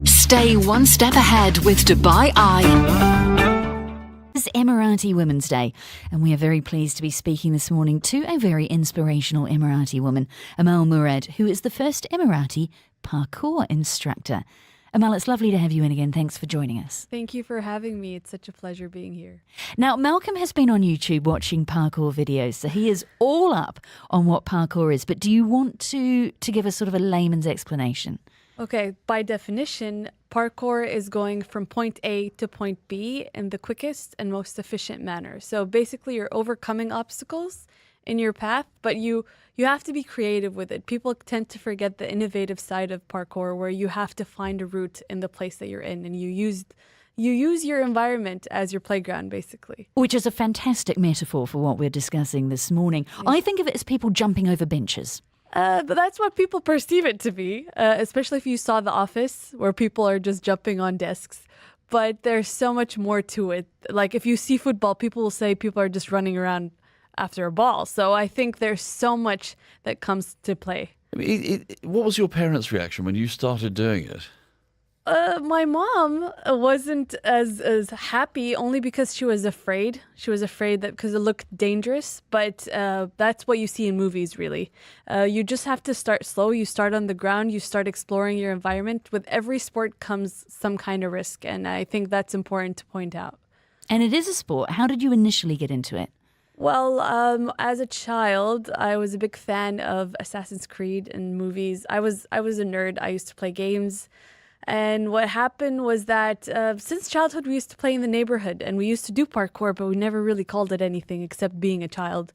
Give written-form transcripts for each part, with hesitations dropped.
Stay one step ahead with Dubai Eye. It's Emirati Women's Day, and we are very pleased to be speaking this morning to a very inspirational Emirati woman, Amal Murad, who is the first Emirati Parkour Instructor. Amal, it's lovely to have you in again. Thanks for joining us. Thank you for having me. It's such a pleasure being here. Now, Malcolm has been on YouTube watching parkour videos, so he is all up on what parkour is. But do you want to give us sort of a layman's explanation? Okay, by definition, parkour is going from point A to point B in the quickest and most efficient manner. So basically, you're overcoming obstacles in your path, but you have to be creative with it. People tend to forget the innovative side of parkour, where you have to find a route in the place that you're in, and you use your environment as your playground, basically. Which is a fantastic metaphor for what we're discussing this morning. Yes. I think of it as people jumping over benches. But that's what people perceive it to be, especially if you saw The Office, where people are just jumping on desks. But there's so much more to it. Like if you see football, people will say people are just running around after a ball. So I think there's so much that comes to play. I mean, what was your parents' reaction when you started doing it? My mom wasn't as happy, only because she was afraid. She was afraid that because it looked dangerous, but that's what you see in movies, really. You just have to start slow. You start on the ground. You start exploring your environment. With every sport comes some kind of risk, and I think that's important to point out. And it is a sport. How did you initially get into it? Well, as a child, I was a big fan of Assassin's Creed and movies. I was a nerd. I used to play games. And what happened was that since childhood, we used to play in the neighborhood, and we used to do parkour, but we never really called it anything except being a child.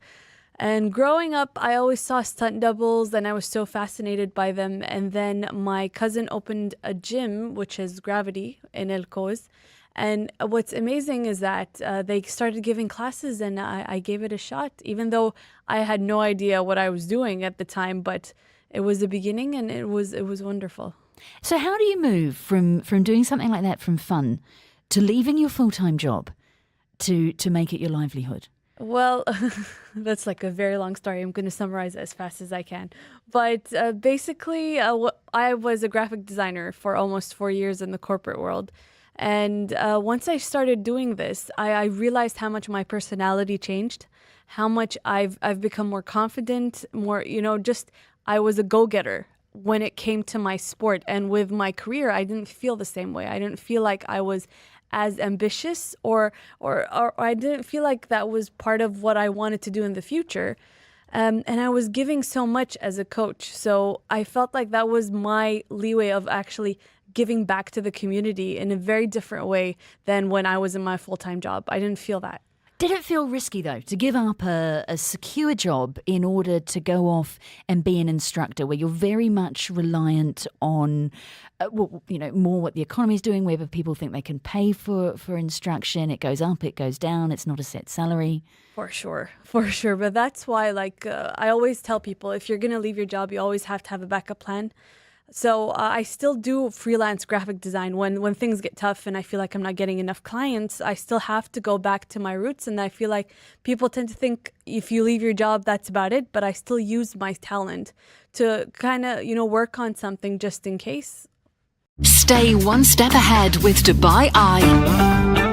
And growing up, I always saw stunt doubles, and I was so fascinated by them. And then my cousin opened a gym, which is Gravity, in El Coz. And what's amazing is that they started giving classes, and I gave it a shot, even though I had no idea what I was doing at the time. But it was the beginning, and it was wonderful. So how do you move from doing something like that from fun to leaving your full-time job to make it your livelihood? Well, that's like a very long story. I'm going to summarize it as fast as I can. But basically, I was a graphic designer for almost 4 years in the corporate world. And once I started doing this, I realized how much my personality changed, how much I've become more confident, more, just I was a go-getter when it came to my sport. And with my career, I didn't feel the same way. I didn't feel like I was as ambitious or I didn't feel like that was part of what I wanted to do in the future. And I was giving so much as a coach. So I felt like that was my leeway of actually giving back to the community in a very different way than when I was in my full-time job. I didn't feel that. Did it feel risky, though, to give up a secure job in order to go off and be an instructor, where you're very much reliant on, more what the economy is doing, whether people think they can pay for instruction? It goes up, it goes down. It's not a set salary. For sure. But that's why, I always tell people, if you're going to leave your job, you always have to have a backup plan. So I still do freelance graphic design when things get tough and I feel like I'm not getting enough clients. I still have to go back to my roots, and I feel like people tend to think if you leave your job, that's about it. But I still use my talent to kind of, work on something just in case. Stay one step ahead with Dubai Eye.